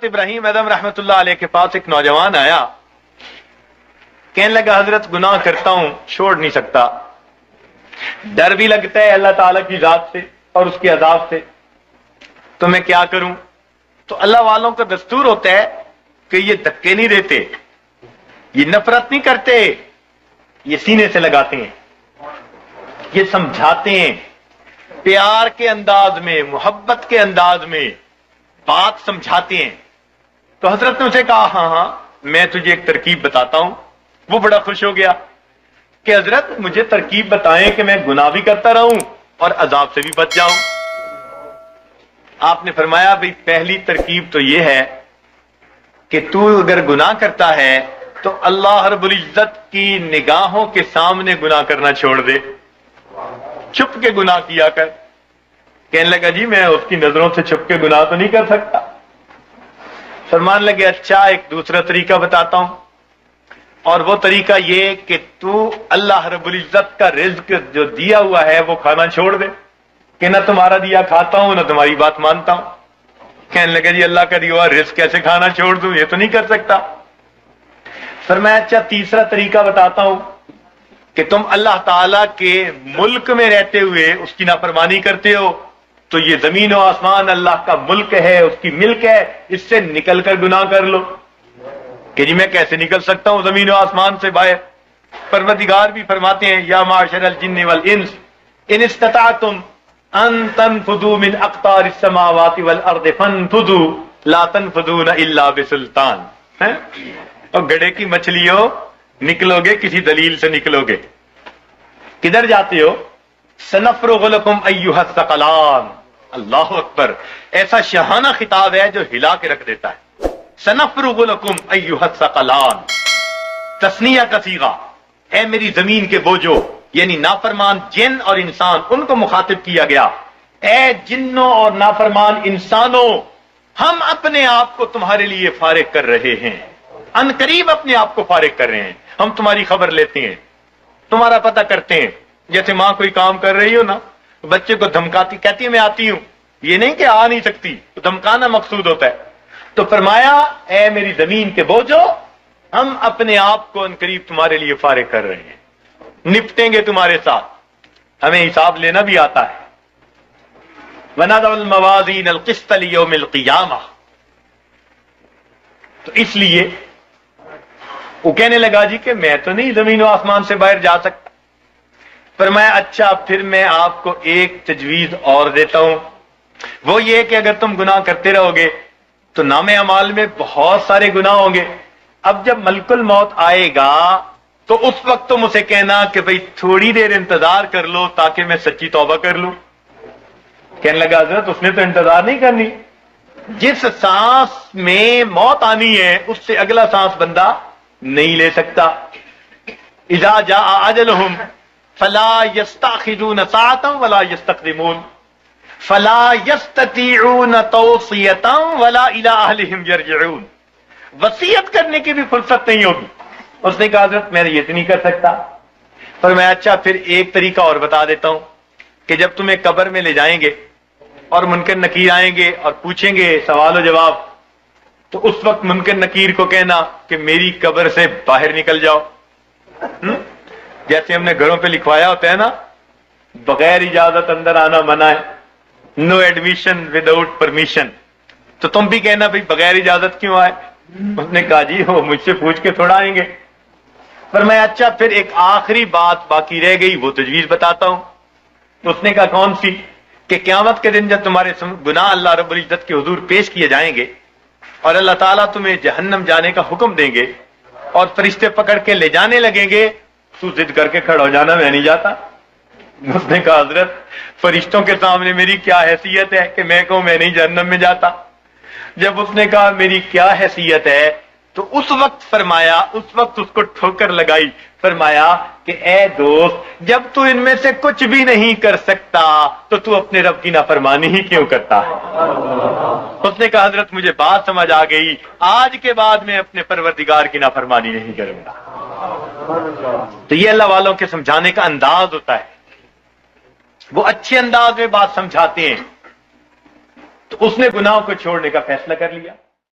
ابراہیم اعظم رحمت اللہ علیہ کے پاس ایک نوجوان آیا، کہنے لگا حضرت گناہ کرتا ہوں، چھوڑ نہیں سکتا، ڈر بھی لگتا ہے اللہ تعالیٰ کی ذات سے اور اس کے عذاب سے، تو میں کیا کروں؟ تو اللہ والوں کا دستور ہوتا ہے کہ یہ دھکے نہیں دیتے، یہ نفرت نہیں کرتے، یہ سینے سے لگاتے ہیں، یہ سمجھاتے ہیں، پیار کے انداز میں، محبت کے انداز میں بات سمجھاتے ہیں۔ تو حضرت نے اسے کہا ہاں ہاں میں تجھے ایک ترکیب بتاتا ہوں۔ وہ بڑا خوش ہو گیا کہ حضرت مجھے ترکیب بتائیں کہ میں گناہ بھی کرتا رہوں اور عذاب سے بھی بچ جاؤں۔ آپ نے فرمایا بھئی پہلی ترکیب تو یہ ہے کہ تو اگر گناہ کرتا ہے تو اللہ رب العزت کی نگاہوں کے سامنے گناہ کرنا چھوڑ دے، چھپ کے گناہ کیا کر۔ کہنے لگا جی میں اس کی نظروں سے چھپ کے گناہ تو نہیں کر سکتا۔ فرمان لگے اچھا ایک دوسرا طریقہ بتاتا ہوں، اور وہ طریقہ یہ کہ تو اللہ رب العزت کا رزق جو دیا ہوا ہے وہ کھانا چھوڑ دے، کہ نہ تمہارا دیا کھاتا ہوں نہ تمہاری بات مانتا ہوں۔ کہنے لگا جی اللہ کا دیا ہوا رزق کیسے کھانا چھوڑ دوں، یہ تو نہیں کر سکتا۔ فرمایا اچھا تیسرا طریقہ بتاتا ہوں کہ تم اللہ تعالیٰ کے ملک میں رہتے ہوئے اس کی نافرمانی کرتے ہو، تو یہ زمین و آسمان اللہ کا ملک ہے، اس کی ملک ہے، اس سے نکل کر گناہ کر لو۔ کہ جی میں کیسے نکل سکتا ہوں زمین و آسمان سے باہر؟ پروردگار بھی فرماتے ہیں یا معاشر الجن والانس ان استطعتم ان تنفذوا من اقطار السماوات والارض فانفذوا لا تنفذون الا بسلطان۔ اور گڑھے کی مچھلیوں نکلو گے کسی دلیل سے نکلو گے۔ کدھر جاتے ہو؟ سنفرغ لکم ایھا الثقلان۔ اللہ اکبر، ایسا شاہانہ خطاب ہے جو ہلا کے رکھ دیتا ہے۔ سنفرغ لکم ایھا الثقلان، تثنیہ کا صیغہ، اے میری زمین کے بوجھو، یعنی نافرمان جن اور انسان، ان کو مخاطب کیا گیا۔ اے جنوں اور نافرمان انسانوں، ہم اپنے آپ کو تمہارے لیے فارغ کر رہے ہیں، ان قریب اپنے آپ کو فارغ کر رہے ہیں۔ ہم تمہاری خبر لیتے ہیں، تمہارا پتہ کرتے ہیں۔ جیسے ماں کوئی کام کر رہی ہو نا، بچے کو دھمکاتی، کہتی ہے میں آتی ہوں، یہ نہیں کہ آ نہیں سکتی، دھمکانا مقصود ہوتا ہے۔ تو فرمایا اے میری زمین کے بوجھو، ہم اپنے آپ کو ان قریب تمہارے لیے فارغ کر رہے ہیں، نپٹیں گے تمہارے ساتھ، ہمیں حساب لینا بھی آتا ہے۔ وَنَضَعُ الْمَوَازِينَ الْقِسْطَ لِيَوْمِ الْقِيَامَةِ۔ تو اس لیے وہ کہنے لگا جی کہ میں تو نہیں زمین و آسمان سے باہر جا سکتا۔ فرمایا اچھا پھر میں آپ کو ایک تجویز اور دیتا ہوں، وہ یہ کہ اگر تم گناہ کرتے رہو گے تو نام اعمال میں بہت سارے گناہ ہوں گے۔ اب جب ملک الموت آئے گا تو اس وقت تم اسے کہنا کہ بھئی تھوڑی دیر انتظار کر لو تاکہ میں سچی توبہ کر لوں۔ کہنے لگا حضرت اس نے تو انتظار نہیں کرنی، جس سانس میں موت آنی ہے اس سے اگلا سانس بندہ نہیں لے سکتا۔ اذا جاء اجلہم فلا يستأخرون ساعة ولا يستقدمون فلا يستطيعون توصية ولا إلى أهلهم يرجعون۔ وصیت کرنے کی بھی فرصت نہیں ہوگی۔ اس نے کہا حضرت میں یہ تو نہیں کر سکتا۔ پر میں اچھا پھر ایک طریقہ اور بتا دیتا ہوں کہ جب تمہیں قبر میں لے جائیں گے اور منکر نکیر آئیں گے اور پوچھیں گے سوال و جواب، تو اس وقت منکر نکیر کو کہنا کہ میری قبر سے باہر نکل جاؤ۔ جیسے ہم نے گھروں پہ لکھوایا ہوتا ہے نا، بغیر اجازت اندر آنا منع ہے، نو ایڈمیشن وداؤٹ پرمیشن، تو تم بھی کہنا بھئی بغیر اجازت کیوں آئے؟ اس نے کہا جی وہ مجھ سے پوچھ کے تھوڑا آئیں گے۔ پر میں اچھا پھر ایک آخری بات باقی رہ گئی، وہ تجویز بتاتا ہوں۔ اس نے کہا کون سی؟ کہ قیامت کے دن جب تمہارے گناہ اللہ رب العزت کے حضور پیش کیے جائیں گے اور اللہ تعالیٰ تمہیں جہنم جانے کا حکم دیں گے اور فرشتے پکڑ کے لے جانے لگیں گے، تو ضد کر کے کھڑا ہو جانا میں نہیں جاتا۔ اس نے کہا حضرت فرشتوں کے سامنے میری کیا حیثیت ہے کہ میں کہوں میں نہیں جہنم میں جاتا؟ جب اس نے کہا میری کیا حیثیت ہے تو اس وقت فرمایا، اس وقت اس کو ٹھوکر لگائی، فرمایا کہ اے دوست جب تو ان میں سے کچھ بھی نہیں کر سکتا تو اپنے رب کی نافرمانی ہی کیوں کرتا ہے؟ اس نے کہا حضرت مجھے بات سمجھ آ گئی، آج کے بعد میں اپنے پروردگار کی نافرمانی نہیں کروں گا۔ تو یہ اللہ والوں کے سمجھانے کا انداز ہوتا ہے، وہ اچھے انداز میں بات سمجھاتے ہیں۔ تو اس نے گناہوں کو چھوڑنے کا فیصلہ کر لیا۔